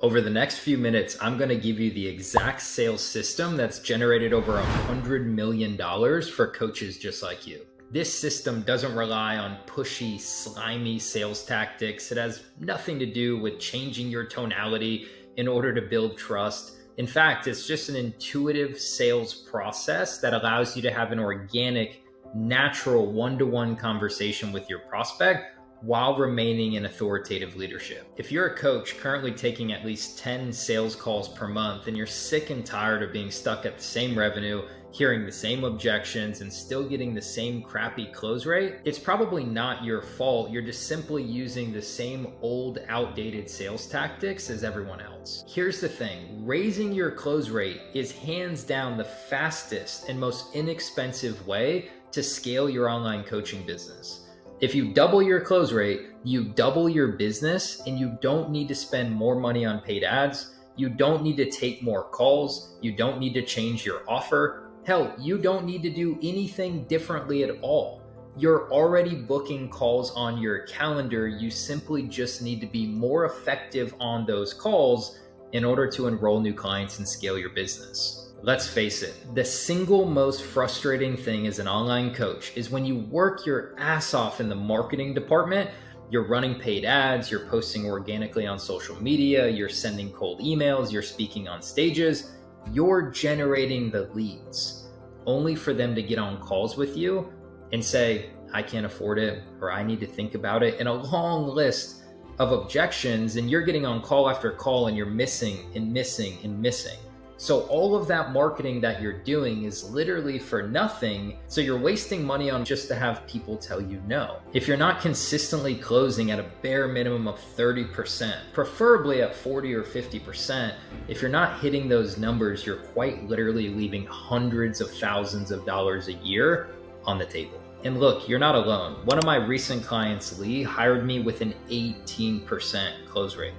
Over the next few minutes, I'm going to give you the exact sales system that's generated over $100 million for coaches just like you. This system doesn't rely on pushy, slimy sales tactics. It has nothing to do with changing your tonality in order to build trust. In fact, it's just an intuitive sales process that allows you to have an organic, natural one-to-one conversation with your prospect while remaining in authoritative leadership. If you're a coach currently taking at least 10 sales calls per month and you're sick and tired of being stuck at the same revenue, hearing the same objections, and still getting the same crappy close rate, it's probably not your fault. You're just simply using the same old, outdated sales tactics as everyone else. Here's the thing, raising your close rate is hands down the fastest and most inexpensive way to scale your online coaching business. If you double your close rate, you double your business, and you don't need to spend more money on paid ads. You don't need to take more calls. You don't need to change your offer. Hell, you don't need to do anything differently at all. You're already booking calls on your calendar. You simply just need to be more effective on those calls in order to enroll new clients and scale your business. Let's face it, the single most frustrating thing as an online coach is when you work your ass off in the marketing department, you're running paid ads, you're posting organically on social media, you're sending cold emails, you're speaking on stages, you're generating the leads, only for them to get on calls with you and say, I can't afford it, or I need to think about it, and a long list of objections, and you're getting on call after call and you're missing and missing and missing. So all of that marketing that you're doing is literally for nothing. So you're wasting money on just to have people tell you no. If you're not consistently closing at a bare minimum of 30%, preferably at 40 or 50%, if you're not hitting those numbers, you're quite literally leaving hundreds of thousands of dollars a year on the table. And look, you're not alone. One of my recent clients, Lee, hired me with an 18% close rate.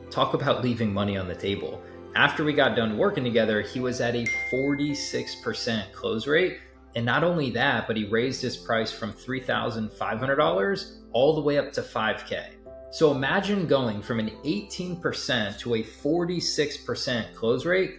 Talk about leaving money on the table. After we got done working together, he was at a 46% close rate. And not only that, but he raised his price from $3,500 all the way up to $5,000. So imagine going from an 18% to a 46% close rate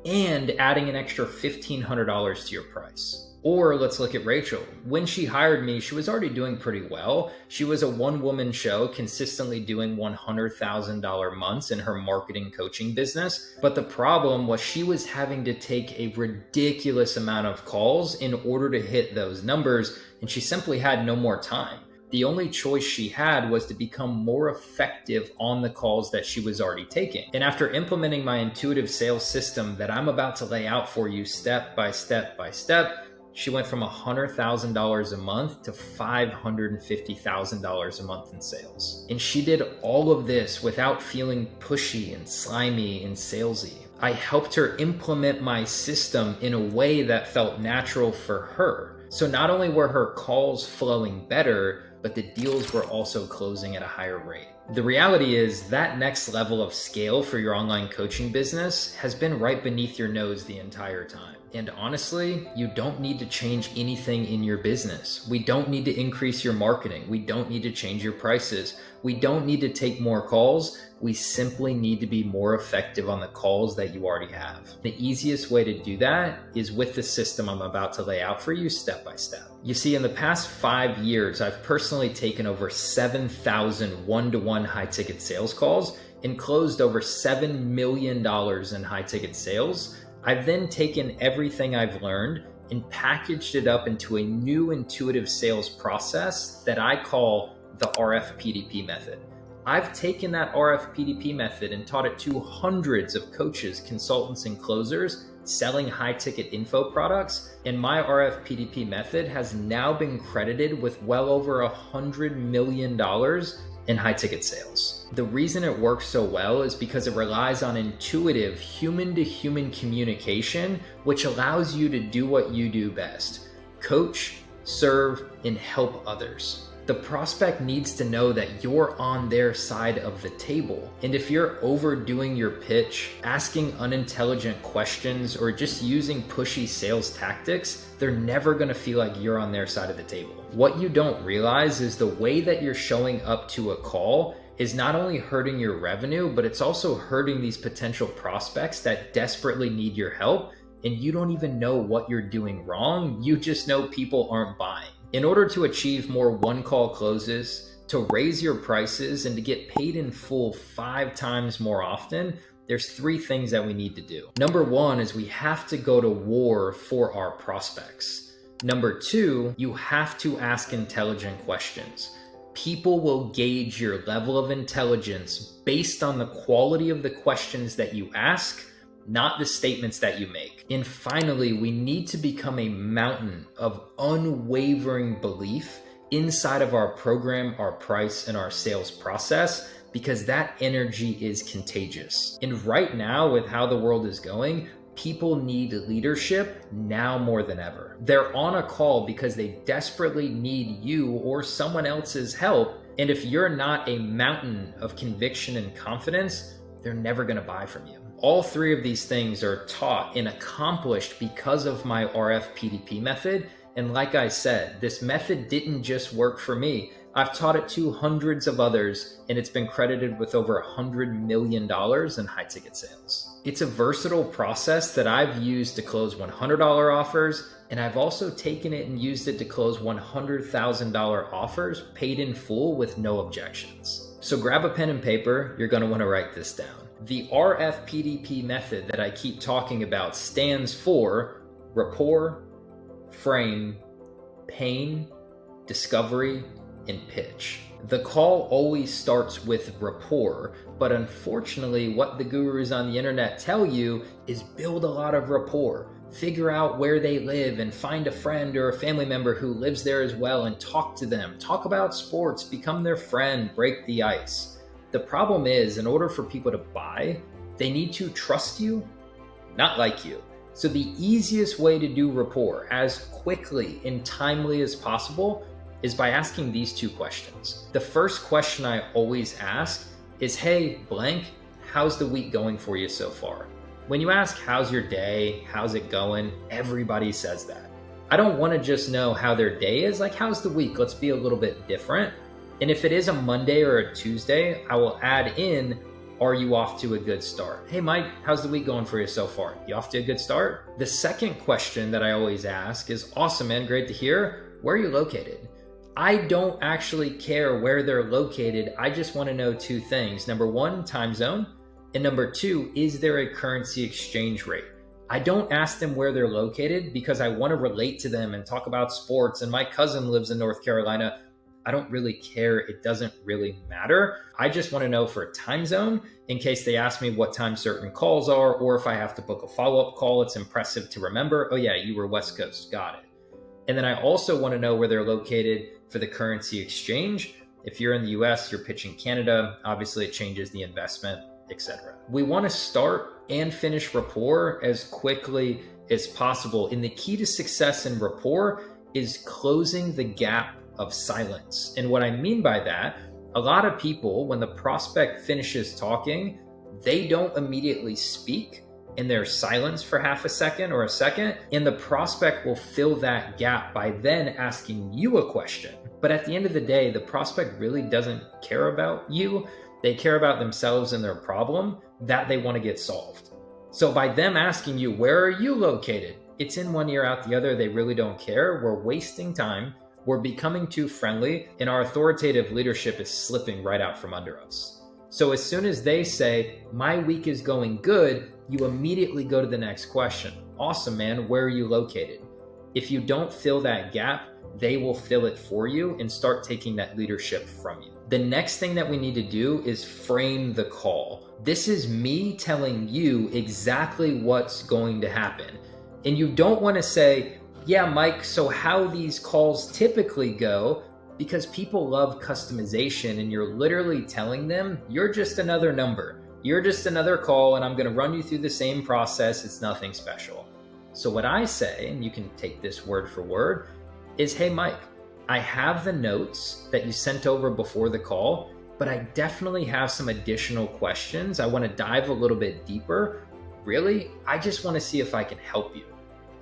and adding an extra $1,500 to your price. Or let's look at Rachel. When she hired me, she was already doing pretty well. She was a one-woman show, consistently doing $100,000 months in her marketing coaching business. But the problem was she was having to take a ridiculous amount of calls in order to hit those numbers, and she simply had no more time. The only choice she had was to become more effective on the calls that she was already taking. And after implementing my intuitive sales system that I'm about to lay out for you step by step by step, she went from $100,000 a month to $550,000 a month in sales. And she did all of this without feeling pushy and slimy and salesy. I helped her implement my system in a way that felt natural for her. So not only were her calls flowing better, but the deals were also closing at a higher rate. The reality is that next level of scale for your online coaching business has been right beneath your nose the entire time. And honestly, you don't need to change anything in your business. We don't need to increase your marketing. We don't need to change your prices. We don't need to take more calls. We simply need to be more effective on the calls that you already have. The easiest way to do that is with the system I'm about to lay out for you step by step. You see, in the past 5 years, I've personally taken over 7,000 one-to-one high-ticket sales calls and closed over $7 million in high-ticket sales. I've then taken everything I've learned and packaged it up into a new intuitive sales process that I call the RFPDP method. I've taken that RFPDP method and taught it to hundreds of coaches, consultants, and closers selling high-ticket info products, and my RFPDP method has now been credited with well over $100 million in high-ticket sales. The reason it works so well is because it relies on intuitive human-to-human communication, which allows you to do what you do best: coach, serve, and help others. The prospect needs to know that you're on their side of the table. And if you're overdoing your pitch, asking unintelligent questions, or just using pushy sales tactics, they're never going to feel like you're on their side of the table. What you don't realize is the way that you're showing up to a call is not only hurting your revenue, but it's also hurting these potential prospects that desperately need your help. And you don't even know what you're doing wrong. You just know people aren't buying. In order to achieve more one-call closes, to raise your prices, and to get paid in full 5 times more often, there's 3 things that we need to do. Number 1 is we have to go to war for our prospects. Number 2, you have to ask intelligent questions. People will gauge your level of intelligence based on the quality of the questions that you ask, not the statements that you make. And finally, we need to become a mountain of unwavering belief inside of our program, our price, and our sales process, because that energy is contagious. And right now, with how the world is going, people need leadership now more than ever. They're on a call because they desperately need you or someone else's help. And if you're not a mountain of conviction and confidence, they're never gonna buy from you. All 3 of these things are taught and accomplished because of my RFPDP method. And like I said, this method didn't just work for me. I've taught it to hundreds of others, and it's been credited with over $100 million in high ticket sales. It's a versatile process that I've used to close $100 offers, and I've also taken it and used it to close $100,000 offers paid in full with no objections. So grab a pen and paper, you're gonna wanna write this down. The RFPDP method that I keep talking about stands for rapport, frame, pain, discovery, and pitch. The call always starts with rapport, but unfortunately what the gurus on the internet tell you is build a lot of rapport. Figure out where they live and find a friend or a family member who lives there as well and talk to them. Talk about sports, become their friend, break the ice. The problem is, in order for people to buy, they need to trust you, not like you. So the easiest way to do rapport as quickly and timely as possible is by asking these 2 questions. The first question I always ask is, hey, blank, how's the week going for you so far? When you ask, how's your day? How's it going? Everybody says that. I don't want to just know how their day is. Like, how's the week? Let's be a little bit different. And if it is a Monday or a Tuesday, I will add in, are you off to a good start? Hey, Mike, how's the week going for you so far? You off to a good start? The second question that I always ask is, awesome, man, great to hear. Where are you located? I don't actually care where they're located. I just want to know 2 things. Number 1, time zone. And number 2, is there a currency exchange rate? I don't ask them where they're located because I want to relate to them and talk about sports. And my cousin lives in North Carolina. I don't really care. It doesn't really matter. I just want to know for a time zone in case they ask me what time certain calls are, or if I have to book a follow-up call, it's impressive to remember, oh yeah, you were West Coast, got it. And then I also want to know where they're located for the currency exchange. If you're in the US, you're pitching Canada, obviously it changes the investment, etc. We want to start and finish rapport as quickly as possible. And the key to success in rapport is closing the gap of silence. And what I mean by that, a lot of people, when the prospect finishes talking, they don't immediately speak, and there's silence for half a second or a second, and the prospect will fill that gap by then asking you a question. But at the end of the day, the prospect really doesn't care about you. They care about themselves and their problem that they want to get solved. So by them asking you, where are you located? It's in one ear, out the other. They really don't care. We're wasting time. We're becoming too friendly, and our authoritative leadership is slipping right out from under us. So as soon as they say, my week is going good, you immediately go to the next question. Awesome, man, where are you located? If you don't fill that gap, they will fill it for you and start taking that leadership from you. The next thing that we need to do is frame the call. This is me telling you exactly what's going to happen. And you don't want to say, yeah, Mike, so how these calls typically go, because people love customization and you're literally telling them, you're just another number. You're just another call and I'm going to run you through the same process. It's nothing special. So what I say, and you can take this word for word, is, hey, Mike, I have the notes that you sent over before the call, but I definitely have some additional questions. I want to dive a little bit deeper. Really, I just want to see if I can help you.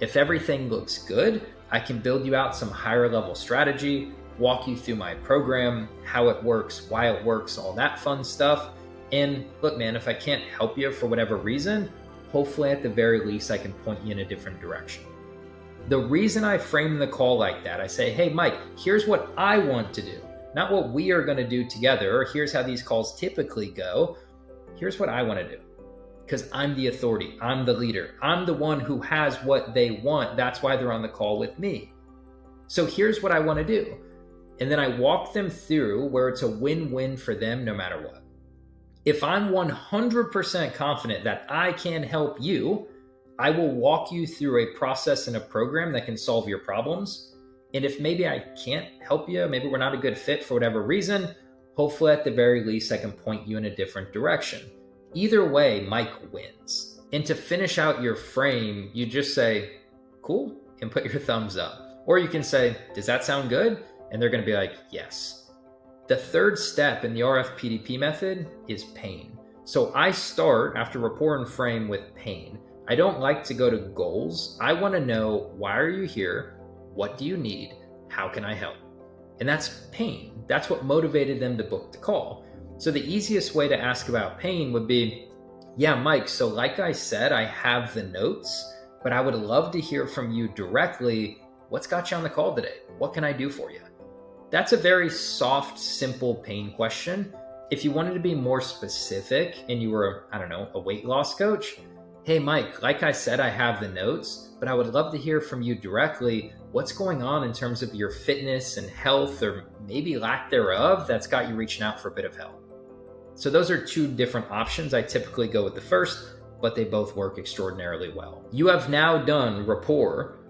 If everything looks good, I can build you out some higher level strategy. walk you through my program, how it works, why it works, all that fun stuff. And look, man, if I can't help you for whatever reason, hopefully at the very least, I can point you in a different direction. The reason I frame the call like that, I say, hey, Mike, here's what I want to do, not what we are going to do together, or here's how these calls typically go. Here's what I want to do. Because I'm the authority, I'm the leader, I'm the one who has what they want. That's why they're on the call with me. So here's what I want to do. And then I walk them through where it's a win-win for them no matter what. If I'm 100% confident that I can help you, I will walk you through a process and a program that can solve your problems. And if maybe I can't help you, maybe we're not a good fit for whatever reason, hopefully at the very least I can point you in a different direction. Either way, Mike wins. And to finish out your frame, you just say, cool, and put your thumbs up. Or you can say, does that sound good? And they're going to be like, yes. The third step in the RFPDP method is pain. So I start after rapport and frame with pain. I don't like to go to goals. I want to know, why are you here? What do you need? How can I help? And that's pain. That's what motivated them to book the call. So the easiest way to ask about pain would be, yeah, Mike, so like I said, I have the notes, but I would love to hear from you directly. What's got you on the call today? What can I do for you? That's a very soft, simple pain question. If you wanted to be more specific and you were, a weight loss coach, hey, Mike, like I said, I have the notes, but I would love to hear from you directly. What's going on in terms of your fitness and health, or maybe lack thereof, that's got you reaching out for a bit of help? So those are two different options. I typically go with the first, but they both work extraordinarily well. You have now done rapport,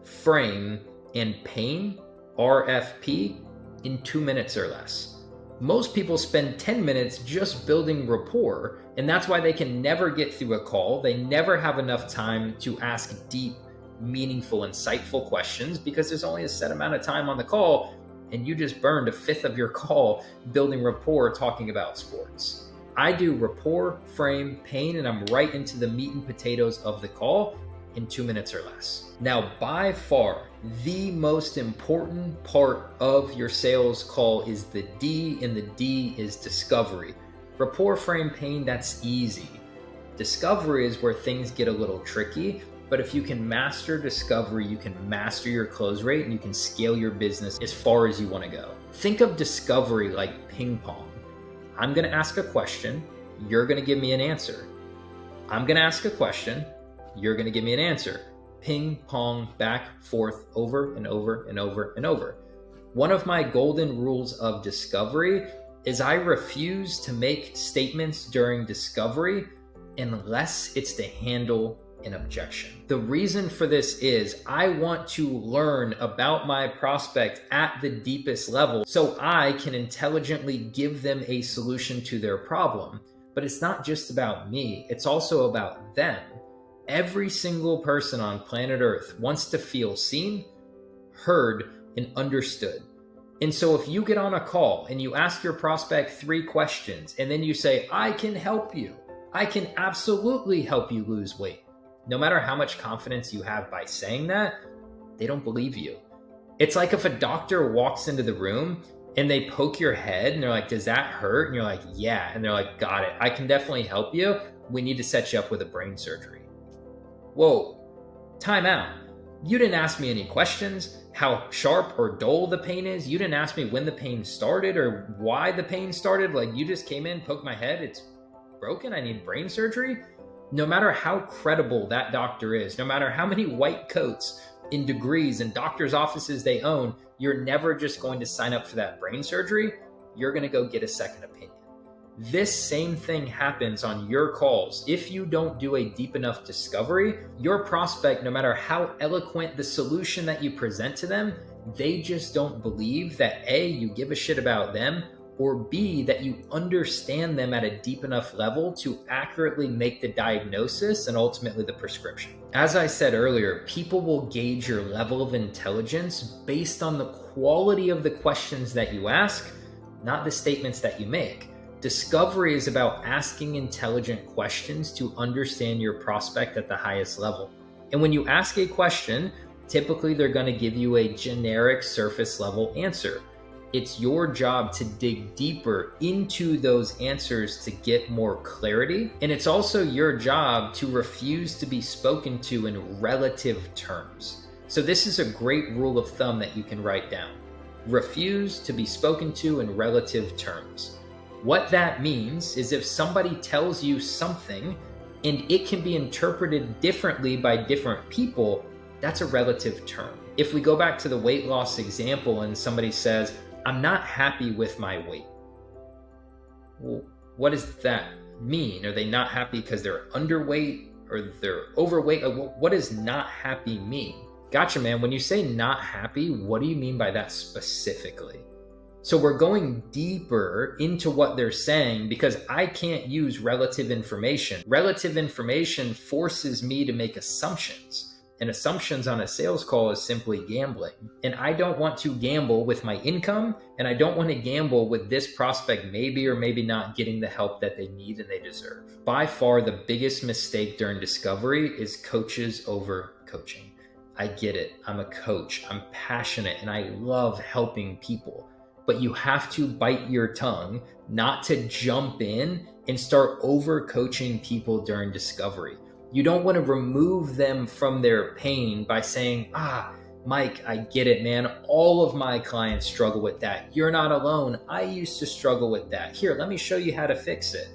frame, and pain, RFP, in 2 minutes or less. Most people spend 10 minutes just building rapport, and that's why they can never get through a call. They never have enough time to ask deep, meaningful, insightful questions because there's only a set amount of time on the call, and you just burned a fifth of your call building rapport talking about sports. I do rapport, frame, pain, and I'm right into the meat and potatoes of the call in 2 minutes or less. Now, by far, the most important part of your sales call is the D, and the D is discovery. Rapport, frame, pain, that's easy. Discovery is where things get a little tricky, but if you can master discovery, you can master your close rate and you can scale your business as far as you want to go. Think of discovery like ping pong. I'm going to ask a question, you're going to give me an answer. I'm going to ask a question, you're going to give me an answer. Ping pong, back, forth, over and over and over and over. One of my golden rules of discovery is I refuse to make statements during discovery unless it's to handle an objection. The reason for this is I want to learn about my prospect at the deepest level so I can intelligently give them a solution to their problem. But it's not just about me, it's also about them. Every single person on planet Earth wants to feel seen, heard, and understood. And so if you get on a call and you ask your prospect 3 questions and then you say, I can help you, I can absolutely help you lose weight. No matter how much confidence you have by saying that, they don't believe you. It's like if a doctor walks into the room and they poke your head and they're like, does that hurt? And you're like, yeah. And they're like, got it. I can definitely help you. We need to set you up with a brain surgery. Whoa, time out. You didn't ask me any questions, how sharp or dull the pain is. You didn't ask me when the pain started or why the pain started. Like, you just came in, poked my head, it's broken, I need brain surgery. No matter how credible that doctor is, no matter how many white coats and degrees and doctor's offices they own, you're never just going to sign up for that brain surgery. You're going to go get a second opinion. This same thing happens on your calls. If you don't do a deep enough discovery, your prospect, no matter how eloquent the solution that you present to them, they just don't believe that A, you give a shit about them, or B, that you understand them at a deep enough level to accurately make the diagnosis and ultimately the prescription. As I said earlier, people will gauge your level of intelligence based on the quality of the questions that you ask, not the statements that you make. Discovery is about asking intelligent questions to understand your prospect at the highest level. And when you ask a question, typically they're going to give you a generic surface level answer. It's your job to dig deeper into those answers to get more clarity. And it's also your job to refuse to be spoken to in relative terms. So this is a great rule of thumb that you can write down. Refuse to be spoken to in relative terms. What that means is if somebody tells you something and it can be interpreted differently by different people, that's a relative term. If we go back to the weight loss example and somebody says, I'm not happy with my weight. Well, what does that mean? Are they not happy because they're underweight or they're overweight? What does not happy mean? Gotcha, man. When you say not happy, what do you mean by that specifically? So we're going deeper into what they're saying because I can't use relative information. Relative information forces me to make assumptions. And assumptions on a sales call is simply gambling. And I don't want to gamble with my income, and I don't want to gamble with this prospect maybe or maybe not getting the help that they need and they deserve. By far, the biggest mistake during discovery is coaches over coaching. I get it. I'm a coach. I'm passionate, and I love helping people. But you have to bite your tongue not to jump in and start over coaching people during discovery. You don't want to remove them from their pain by saying, Mike, I get it, man. All of my clients struggle with that. You're not alone. I used to struggle with that. Here, let me show you how to fix it.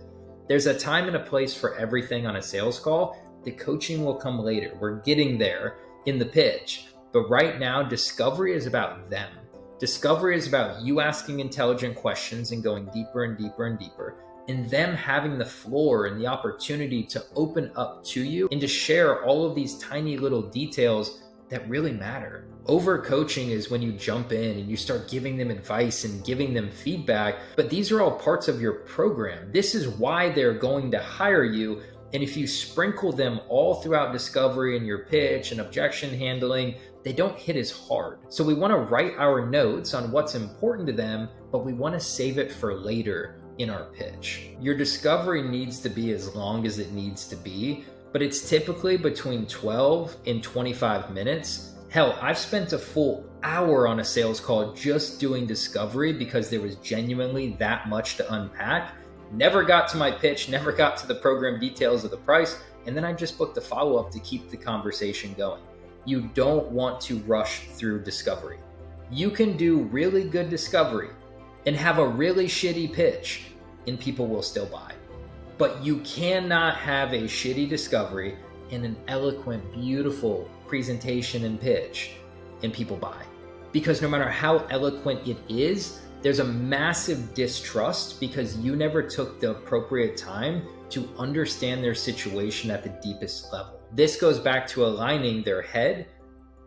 There's a time and a place for everything on a sales call. The coaching will come later. We're getting there in the pitch. But right now, discovery is about them. Discovery is about you asking intelligent questions and going deeper and deeper and deeper, and them having the floor and the opportunity to open up to you and to share all of these tiny little details that really matter. Over-coaching is when you jump in and you start giving them advice and giving them feedback, but these are all parts of your program. This is why they're going to hire you. And if you sprinkle them all throughout discovery and your pitch and objection handling, they don't hit as hard. So we want to write our notes on what's important to them, but we want to save it for later in our pitch. Your discovery needs to be as long as it needs to be, but it's typically between 12 and 25 minutes. Hell, I've spent a full hour on a sales call just doing discovery because there was genuinely that much to unpack. Never got to my pitch, never got to the program details of the price, and then I just booked a follow-up to keep the conversation going. You don't want to rush through discovery. You can do really good discovery and have a really shitty pitch, and people will still buy. But you cannot have a shitty discovery and an eloquent, beautiful presentation and pitch, and people buy. Because no matter how eloquent it is, there's a massive distrust because you never took the appropriate time to understand their situation at the deepest level. This goes back to aligning their head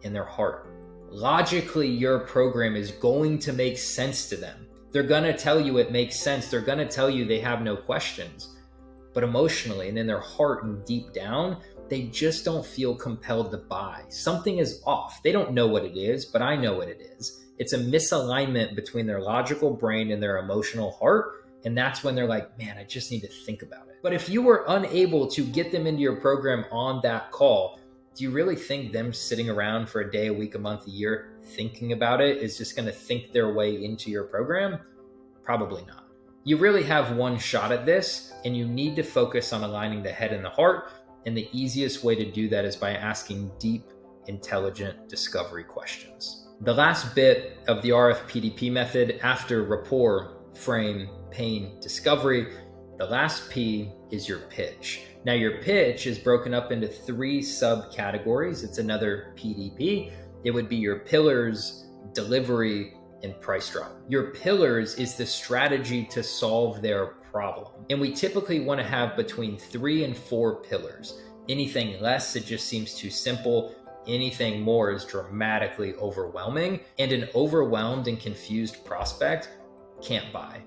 and their heart. Logically, your program is going to make sense to them. They're going to tell you it makes sense. They're going to tell you they have no questions. But emotionally and in their heart and deep down, they just don't feel compelled to buy. Something is off. They don't know what it is, but I know what it is. It's a misalignment between their logical brain and their emotional heart. And that's when they're like, man, I just need to think about it. But if you were unable to get them into your program on that call, do you really think them sitting around for a day, a week, a month, a year, thinking about it is just going to think their way into your program? Probably not. You really have one shot at this, and you need to focus on aligning the head and the heart. And the easiest way to do that is by asking deep, intelligent discovery questions. The last bit of the RFPDP method after rapport, frame, pain, discovery, the last P is your pitch. Now your pitch is broken up into 3 subcategories. It's another PDP. It would be your pillars, delivery, and price drop. Your pillars is the strategy to solve their problem. And we typically want to have between 3 and 4 pillars. Anything less, it just seems too simple. Anything more is dramatically overwhelming, and an overwhelmed and confused prospect can't buy.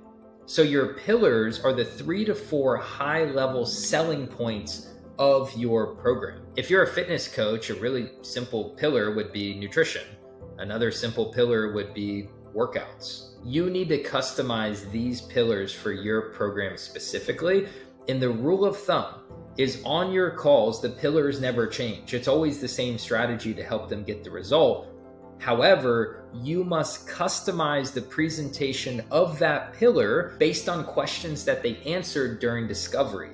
So your pillars are the 3 to 4 high-level selling points of your program. If you're a fitness coach, a really simple pillar would be nutrition. Another simple pillar would be workouts. You need to customize these pillars for your program specifically. And the rule of thumb is on your calls, the pillars never change. It's always the same strategy to help them get the result. However, you must customize the presentation of that pillar based on questions that they answered during discovery.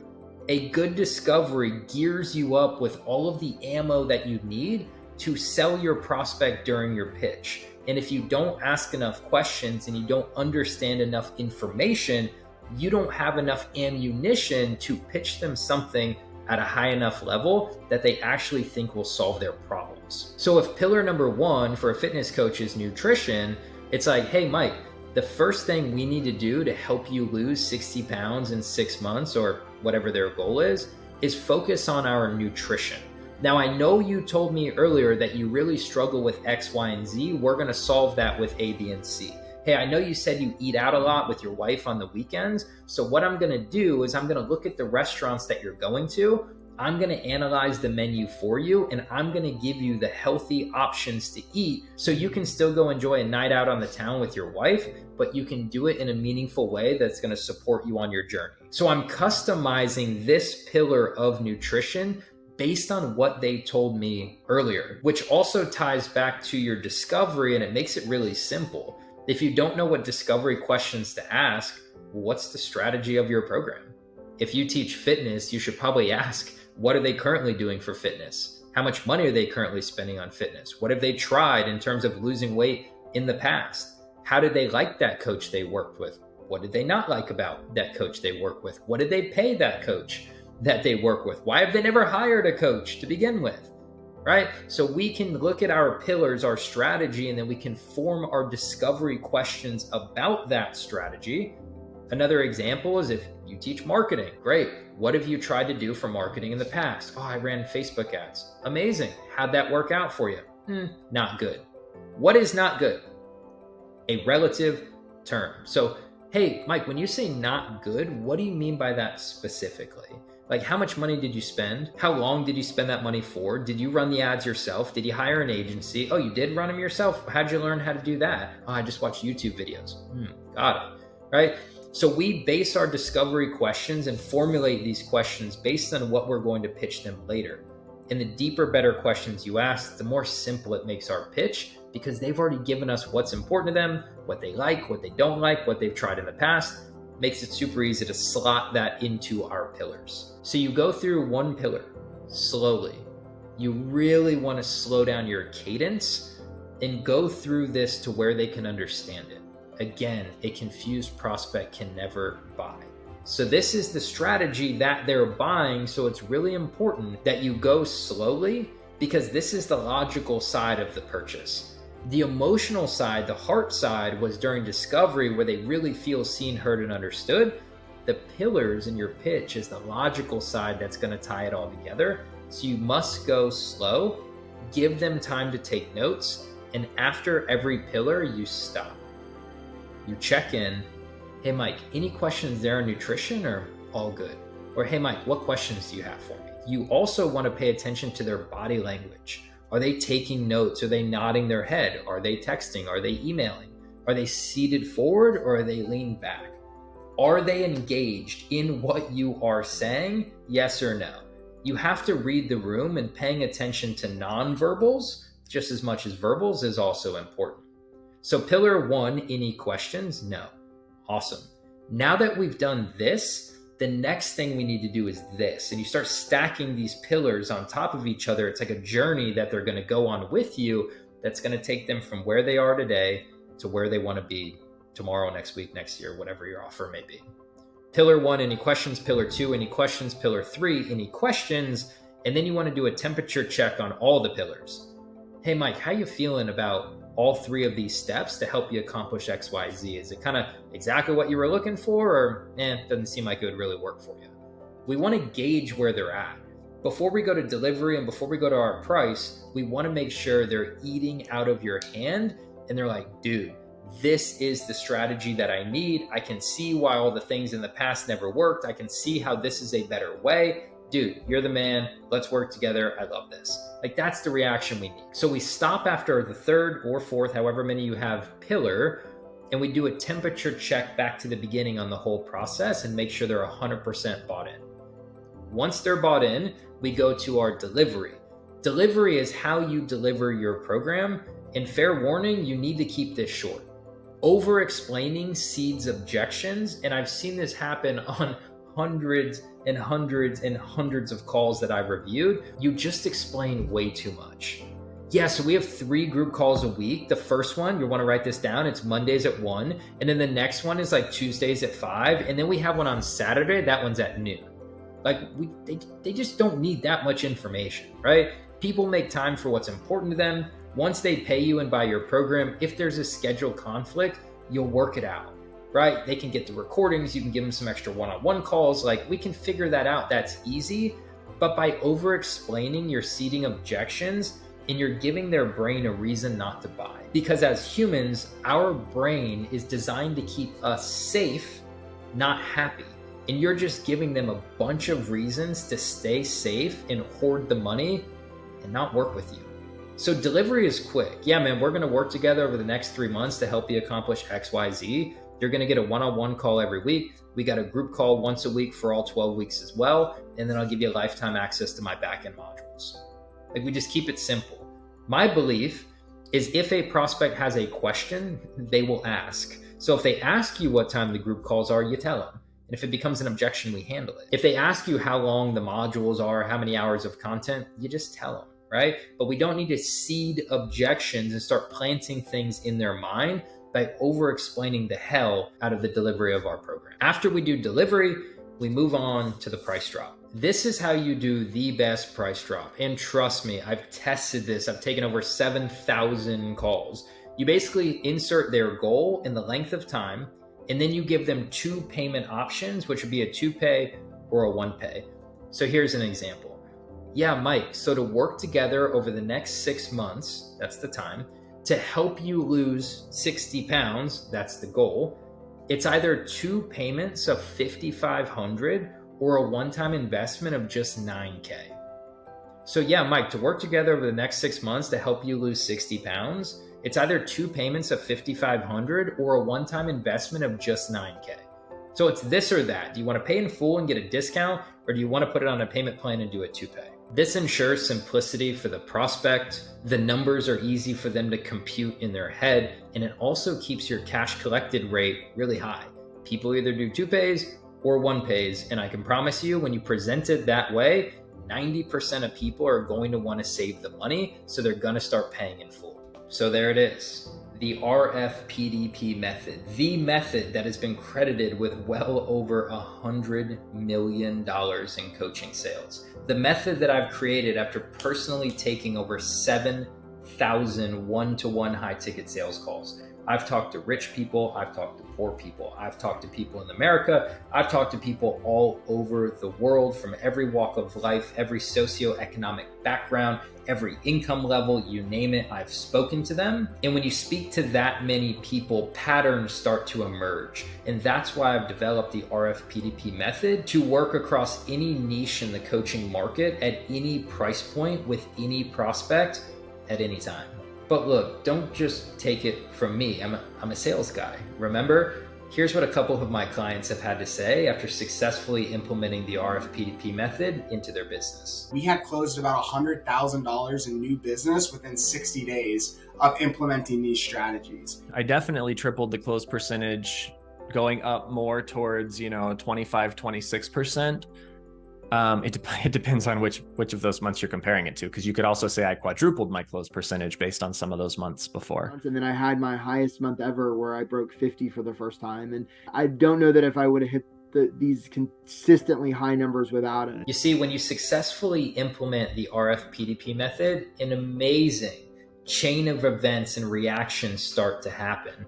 A good discovery gears you up with all of the ammo that you need to sell your prospect during your pitch. And if you don't ask enough questions and you don't understand enough information, you don't have enough ammunition to pitch them something at a high enough level that they actually think will solve their problems. So if pillar number 1 for a fitness coach is nutrition, it's like, hey, Mike, the first thing we need to do to help you lose 60 pounds in 6 months or whatever their goal is focus on our nutrition. Now, I know you told me earlier that you really struggle with X, Y, and Z. We're going to solve that with A, B, and C. Hey, I know you said you eat out a lot with your wife on the weekends. So what I'm going to do is I'm going to look at the restaurants that you're going to. I'm going to analyze the menu for you, and I'm going to give you the healthy options to eat so you can still go enjoy a night out on the town with your wife, but you can do it in a meaningful way that's going to support you on your journey. So I'm customizing this pillar of nutrition based on what they told me earlier, which also ties back to your discovery, and it makes it really simple. If you don't know what discovery questions to ask, what's the strategy of your program? If you teach fitness, you should probably ask, what are they currently doing for fitness? How much money are they currently spending on fitness? What have they tried in terms of losing weight in the past? How did they like that coach they worked with? What did they not like about that coach they worked with? What did they pay that coach that they work with? Why have they never hired a coach to begin with? Right? So we can look at our pillars, our strategy, and then we can form our discovery questions about that strategy. Another example is if you teach marketing, great. What have you tried to do for marketing in the past? Oh, I ran Facebook ads. Amazing. How'd that work out for you? Not good. What is not good? A relative term. So, hey, Mike, when you say not good, what do you mean by that specifically? Like, how much money did you spend? How long did you spend that money for? Did you run the ads yourself? Did you hire an agency? Oh, you did run them yourself? How'd you learn how to do that? Oh, I just watched YouTube videos. Got it. Right? So we base our discovery questions and formulate these questions based on what we're going to pitch them later. And the deeper, better questions you ask, the more simple it makes our pitch, because they've already given us what's important to them, what they like, what they don't like, what they've tried in the past. Makes it super easy to slot that into our pillars. So you go through one pillar slowly. You really want to slow down your cadence and go through this to where they can understand it. Again, a confused prospect can never buy. So this is the strategy that they're buying. So it's really important that you go slowly, because this is the logical side of the purchase. The emotional side, the heart side, was during discovery, where they really feel seen, heard, and understood. The pillars in your pitch is the logical side that's going to tie it all together. So you must go slow, give them time to take notes, and after every pillar, you stop. You check in. Hey, Mike, any questions there on nutrition, or all good? Or, hey, Mike, what questions do you have for me? You also want to pay attention to their body language. Are they taking notes? Are they nodding their head? Are they texting? Are they emailing? Are they seated forward, or are they leaned back? Are they engaged in what you are saying? Yes or no? You have to read the room, and paying attention to nonverbals just as much as verbals is also important. So pillar 1, any questions? No. Awesome. Now that we've done this, the next thing we need to do is this. And you start stacking these pillars on top of each other. It's like a journey that they're going to go on with you that's going to take them from where they are today to where they want to be tomorrow, next week, next year, whatever your offer may be. Pillar 1, any questions? Pillar 2, any questions? Pillar 3, any questions? And then you want to do a temperature check on all the pillars. Hey, Mike, how you feeling about all 3 of these steps to help you accomplish X, Y, Z? Is it kind of exactly what you were looking for, or doesn't seem like it would really work for you? We want to gauge where they're at. Before we go to delivery and before we go to our price, we want to make sure they're eating out of your hand and they're like, dude, this is the strategy that I need. I can see why all the things in the past never worked. I can see how this is a better way. Dude, you're the man. Let's work together. I love this. Like, that's the reaction we need. So we stop after the 3rd or 4th, however many you have, pillar, and we do a temperature check back to the beginning on the whole process and make sure they're 100% bought in. Once they're bought in, we go to our delivery. Delivery is how you deliver your program, And fair warning, you need to keep this short. Over explaining seeds objections, and I've seen this happen on hundreds and hundreds and hundreds of calls that I've reviewed. You just explain way too much. Yeah, so we have 3 group calls a week. The first one, you'll want to write this down. It's Mondays at 1. And then the next one is like Tuesdays at 5. And then we have one on Saturday. That one's at noon. Like they just don't need that much information, right? People make time for what's important to them. Once they pay you and buy your program, if there's a schedule conflict, you'll work it out, right? They can get the recordings. You can give them some extra one-on-one calls. Like we can figure that out. That's easy. But by over-explaining your seeding objections, and you're giving their brain a reason not to buy. Because as humans, our brain is designed to keep us safe, not happy. And you're just giving them a bunch of reasons to stay safe and hoard the money and not work with you. So delivery is quick. Yeah, man, we're gonna work together over the next 3 months to help you accomplish X, Y, Z. You're gonna get a one-on-one call every week. We got a group call once a week for all 12 weeks as well. And then I'll give you lifetime access to my backend modules. Like we just keep it simple. My belief is if a prospect has a question, they will ask. So if they ask you what time the group calls are, you tell them. And if it becomes an objection, we handle it. If they ask you how long the modules are, how many hours of content, you just tell them, right? But we don't need to seed objections and start planting things in their mind by over-explaining the hell out of the delivery of our program. After we do delivery, we move on to the price drop. This is how you do the best price drop. And trust me, I've tested this. I've taken over 7,000 calls. You basically insert their goal and the length of time, and then you give them 2 payment options, which would be a 2-pay or a 1-pay. So here's an example. Yeah, Mike, so to work together over the next 6 months, that's the time, to help you lose 60 pounds, that's the goal. It's either 2 payments of $5,500 or a one-time investment of just $9K. So yeah, Mike, to work together over the next 6 months to help you lose 60 pounds, it's either 2 payments of $5,500 or a one-time investment of just $9K. So it's this or that. Do you want to pay in full and get a discount, or do you want to put it on a payment plan and do a 2-pay? This ensures simplicity for the prospect. The numbers are easy for them to compute in their head, and it also keeps your cash collected rate really high. People either do 2-pays or 1-pays, and I can promise you when you present it that way, 90% of people are going to want to save the money, so they're going to start paying in full. So there it is, the RFPDP method, the method that has been credited with well over $100 million in coaching sales. The method that I've created after personally taking over 7,000 one-to-one high-ticket sales calls. I've talked to rich people, I've talked to poor people, I've talked to people in America, I've talked to people all over the world from every walk of life, every socioeconomic background, every income level, you name it, I've spoken to them. And when you speak to that many people, patterns start to emerge. And that's why I've developed the RFPDP method to work across any niche in the coaching market at any price point with any prospect at any time. But look, don't just take it from me. I'm a sales guy. Remember, here's what a couple of my clients have had to say after successfully implementing the RFPDP method into their business. We had closed about $100,000 in new business within 60 days of implementing these strategies. I definitely tripled the close percentage, going up more towards, 25, 26%. It depends on which of those months you're comparing it to, because you could also say I quadrupled my close percentage based on some of those months before. And then I had my highest month ever where I broke 50 for the first time. And I don't know that if I would have hit these consistently high numbers without it. You see, when you successfully implement the RFPDP method, an amazing chain of events and reactions start to happen.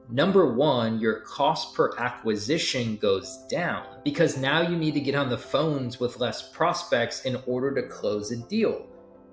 Number one, your cost per acquisition goes down because now you need to get on the phones with less prospects in order to close a deal.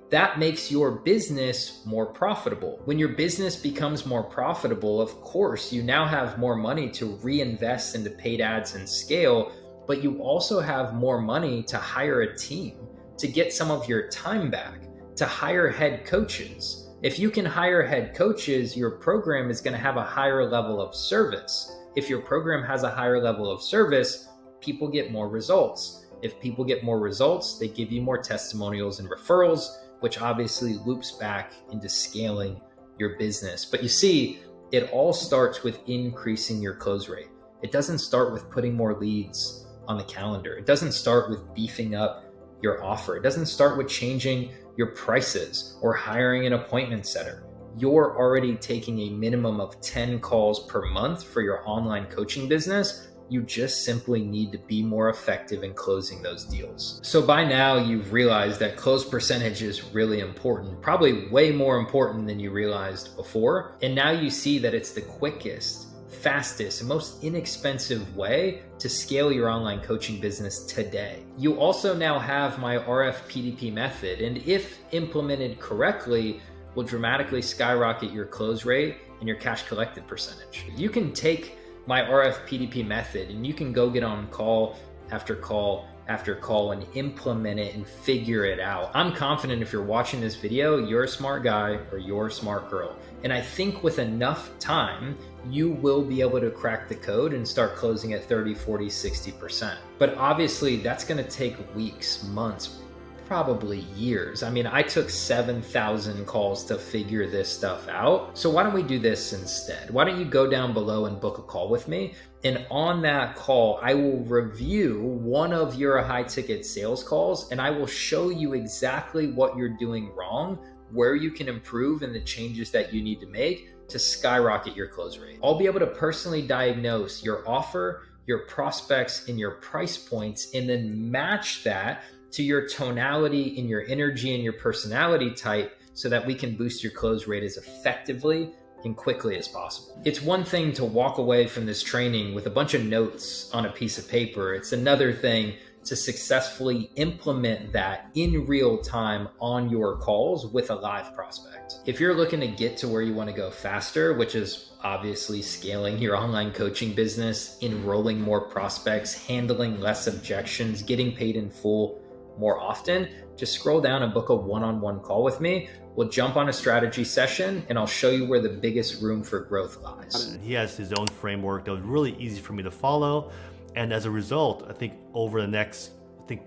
That makes your business more profitable. When your business becomes more profitable, of course, you now have more money to reinvest into paid ads and scale, but you also have more money to hire a team, to get some of your time back, to hire head coaches. If you can hire head coaches, your program is going to have a higher level of service. If your program has a higher level of service, people get more results. If people get more results, they give you more testimonials and referrals, which obviously loops back into scaling your business. But you see, it all starts with increasing your close rate. It doesn't start with putting more leads on the calendar. It doesn't start with beefing up your offer. It doesn't start with changing your prices or hiring an appointment setter. You're already taking a minimum of 10 calls per month for your online coaching business. You just simply need to be more effective in closing those deals. So by now you've realized that close percentage is really important, probably way more important than you realized before. And now you see that it's the quickest, fastest, and most inexpensive way to scale your online coaching business today. You also now have my RFPDP method, and if implemented correctly, will dramatically skyrocket your close rate and your cash collected percentage. You can take my RFPDP method and you can go get on call after call after call and implement it and figure it out. I'm confident if you're watching this video, you're a smart guy or you're a smart girl. And I think with enough time, you will be able to crack the code and start closing at 30, 40, 60%. But obviously that's gonna take weeks, months, probably years. I mean, I took 7,000 calls to figure this stuff out. So why don't we do this instead? Why don't you go down below and book a call with me? And on that call, I will review one of your high ticket sales calls and I will show you exactly what you're doing wrong, where you can improve, and the changes that you need to make to skyrocket your close rate. I'll be able to personally diagnose your offer, your prospects, and your price points, and then match that to your tonality and your energy and your personality type so that we can boost your close rate as effectively and quickly as possible. It's one thing to walk away from this training with a bunch of notes on a piece of paper. It's another thing to successfully implement that in real time on your calls with a live prospect. If you're looking to get to where you want to go faster, which is obviously scaling your online coaching business, enrolling more prospects, handling less objections, getting paid in full more often, just scroll down and book a one-on-one call with me. We'll jump on a strategy session and I'll show you where the biggest room for growth lies. He has his own framework that was really easy for me to follow. And as a result, I think over the next,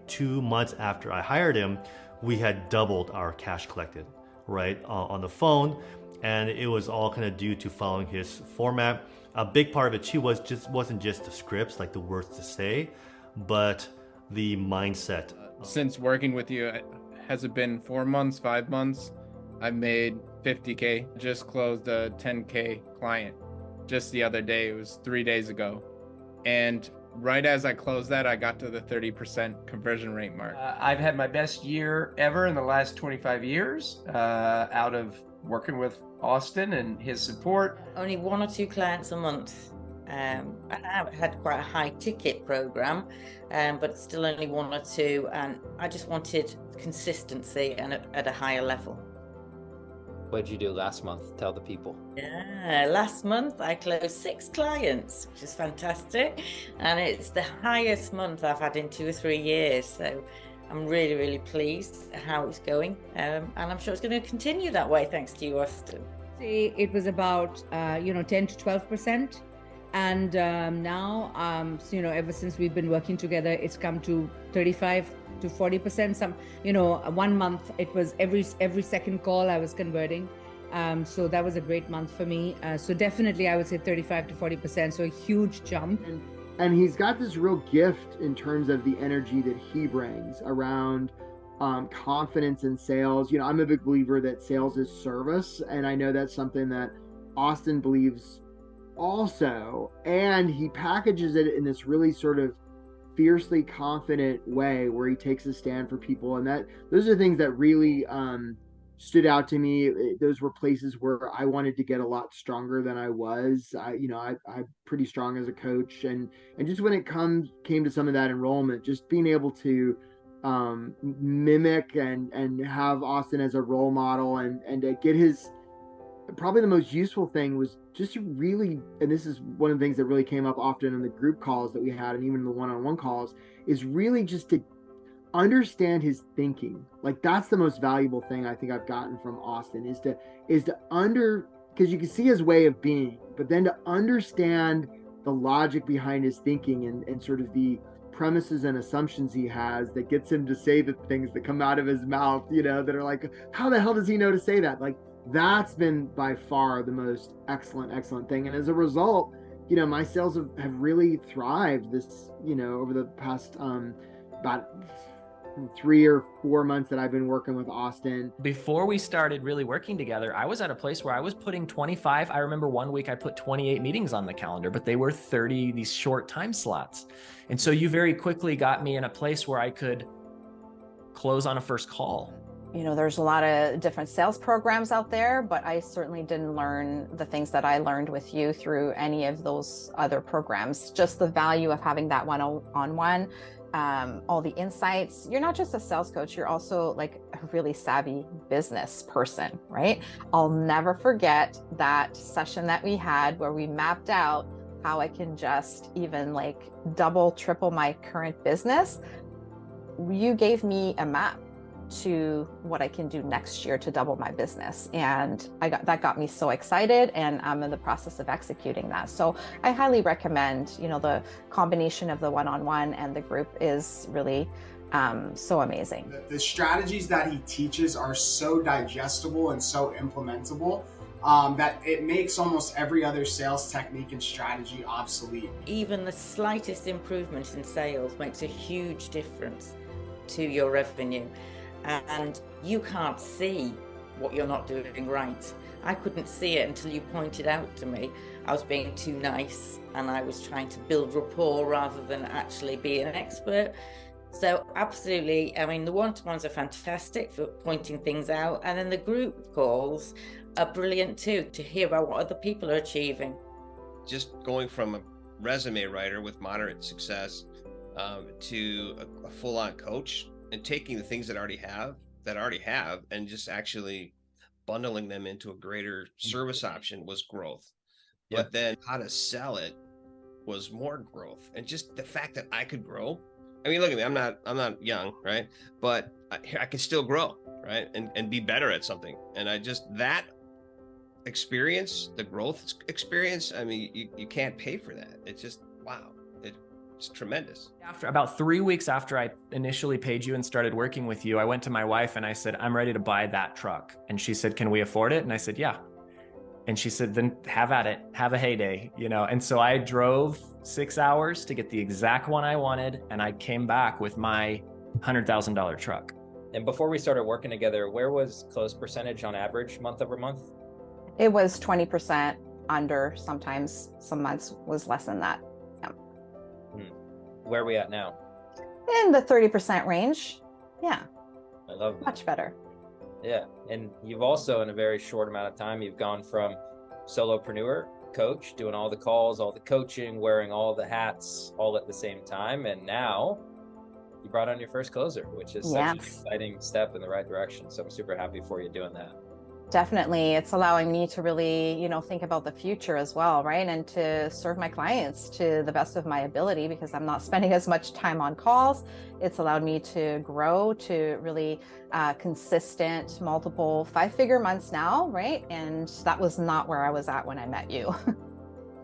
2 months after I hired him, we had doubled our cash collected, right, on the phone. And it was all kind of due to following his format. A big part of it too wasn't just the scripts, like the words to say, but the mindset. Since working with you, has it been 4 months, 5 months? I've made 50K, just closed a 10K client just the other day. It was 3 days ago. And right as I closed that, I got to the 30% conversion rate mark. I've had my best year ever in the last 25 years out of working with Austin and his support. Only 1 or 2 clients a month. I had quite a high ticket program, but still only 1 or 2. And I just wanted consistency and at a higher level. What did you do last month? Tell the people. Yeah, last month I closed 6 clients, which is fantastic. And it's the highest month I've had in 2 or 3 years. So I'm really, really pleased how it's going. And I'm sure it's going to continue that way, thanks to you, Austin. Say it was about, 10 to 12%. And now, ever since we've been working together, it's come to 35 to 40%. 1 month it was every second call I was converting. So that was a great month for me. So definitely I would say 35 to 40%. So a huge jump. And he's got this real gift in terms of the energy that he brings around confidence in sales. I'm a big believer that sales is service. And I know that's something that Austin believes also, and he packages it in this really sort of fiercely confident way where he takes a stand for people. And those are things that really stood out to me. Those were places where I wanted to get a lot stronger than I was. I'm pretty strong as a coach, and just when it came to some of that enrollment, just being able to mimic and have Austin as a role model and to get his. Probably the most useful thing was just really, and this is one of the things that really came up often in the group calls that we had, and even the one-on-one calls, is really just to understand his thinking. Like, that's the most valuable thing I think I've gotten from Austin is to because you can see his way of being, but then to understand the logic behind his thinking and sort of the premises and assumptions he has that gets him to say the things that come out of his mouth, that are like, how the hell does he know to say that? Like, that's been by far the most excellent thing. And as a result, my sales have really thrived this, over the past about 3 or 4 months that I've been working with Austin. Before we started really working together, I was at a place where I was putting 25. I remember one week I put 28 meetings on the calendar, but they were 30, these short time slots. And so you very quickly got me in a place where I could close on a first call. There's a lot of different sales programs out there, but I certainly didn't learn the things that I learned with you through any of those other programs. Just the value of having that one-on-one, all the insights. You're not just a sales coach, you're also like a really savvy business person, right? I'll never forget that session that we had where we mapped out how I can just even like double, triple my current business. You gave me a map to what I can do next year to double my business. And that got me so excited, and I'm in the process of executing that. So I highly recommend, the combination of the one-on-one and the group is really so amazing. The strategies that he teaches are so digestible and so implementable that it makes almost every other sales technique and strategy obsolete. Even the slightest improvement in sales makes a huge difference to your revenue. And you can't see what you're not doing right. I couldn't see it until you pointed out to me I was being too nice and I was trying to build rapport rather than actually be an expert. So absolutely, the one-to-ones are fantastic for pointing things out, and then the group calls are brilliant too, to hear about what other people are achieving. Just going from a resume writer with moderate success to a full-on coach, and taking the things that I already have and just actually bundling them into a greater service option was growth. Yeah. But then how to sell it was more growth. And just the fact that I could grow. Look at me, I'm not young, right? But I can still grow, right? And be better at something. And that experience, the growth experience, you can't pay for that. It's just, wow. It's tremendous. After about 3 weeks after I initially paid you and started working with you, I went to my wife and I said, I'm ready to buy that truck. And she said, can we afford it? And I said, yeah. And she said, then have at it, have a heyday, And so I drove 6 hours to get the exact one I wanted. And I came back with my $100,000 truck. And before we started working together, where was close percentage on average month over month? It was 20% under, sometimes some months was less than that. Where are we at now? In the 30% range. Yeah. I love that. Much better. Yeah. And you've also, in a very short amount of time, you've gone from solopreneur, coach, doing all the calls, all the coaching, wearing all the hats, all at the same time. And now you brought on your first closer, which is such an exciting step in the right direction. So I'm super happy for you doing that. Definitely. It's allowing me to really, think about the future as well, right? And to serve my clients to the best of my ability, because I'm not spending as much time on calls. It's allowed me to grow to really consistent, multiple 5-figure months now, right? And that was not where I was at when I met you.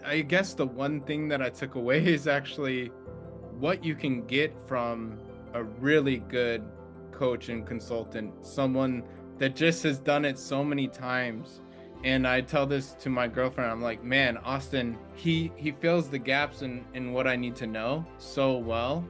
I guess the one thing that I took away is actually what you can get from a really good coach and consultant, someone that just has done it so many times. And I tell this to my girlfriend, I'm like, man, Austin, he fills the gaps in what I need to know so well.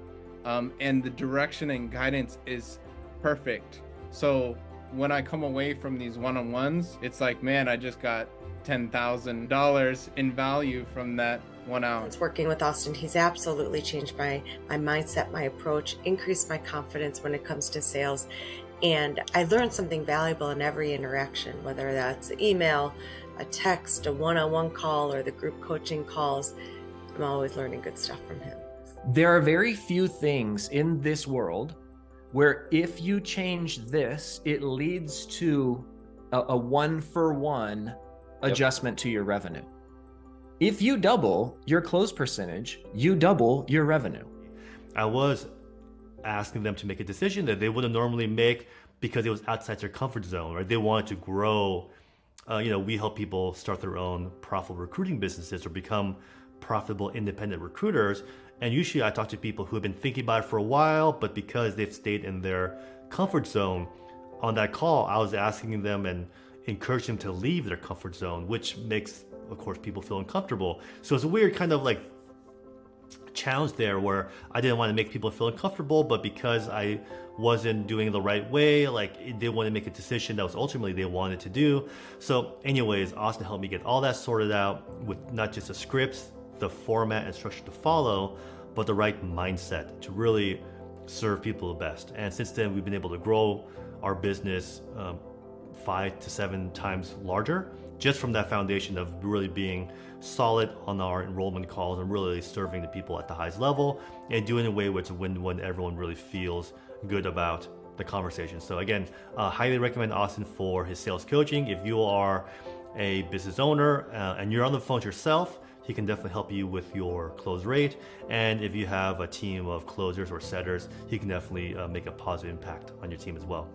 And the direction and guidance is perfect. So when I come away from these one-on-ones, it's like, man, I just got $10,000 in value from that 1 hour. It's working with Austin. He's absolutely changed my mindset, my approach, increased my confidence when it comes to sales. And I learned something valuable in every interaction, whether that's an email, a text, a one-on-one call, or the group coaching calls. I'm always learning good stuff from him. There are very few things in this world where if you change this, it leads to a one-for-one adjustment to your revenue. If you double your close percentage, you double your revenue. I was asking them to make a decision that they wouldn't normally make because it was outside their comfort zone, right? They wanted to grow. We help people start their own profitable recruiting businesses or become profitable independent recruiters. And usually I talk to people who have been thinking about it for a while, but because they've stayed in their comfort zone, on that call, I was asking them and encourage them to leave their comfort zone, which makes, of course, people feel uncomfortable. So it's a weird kind of like challenge there where I didn't want to make people feel uncomfortable, but because I wasn't doing it the right way, like they didn't want to make a decision that was ultimately they wanted to do. So anyways, Austin helped me get all that sorted out with not just the scripts, the format and structure to follow, but the right mindset to really serve people the best. And since then, we've been able to grow our business 5 to 7 times larger, just from that foundation of really being solid on our enrollment calls and really serving the people at the highest level and doing it in a way where it's a win when everyone really feels good about the conversation. So again, highly recommend Austin for his sales coaching. If you are a business owner and you're on the phone yourself, he can definitely help you with your close rate. And if you have a team of closers or setters, he can definitely make a positive impact on your team as well.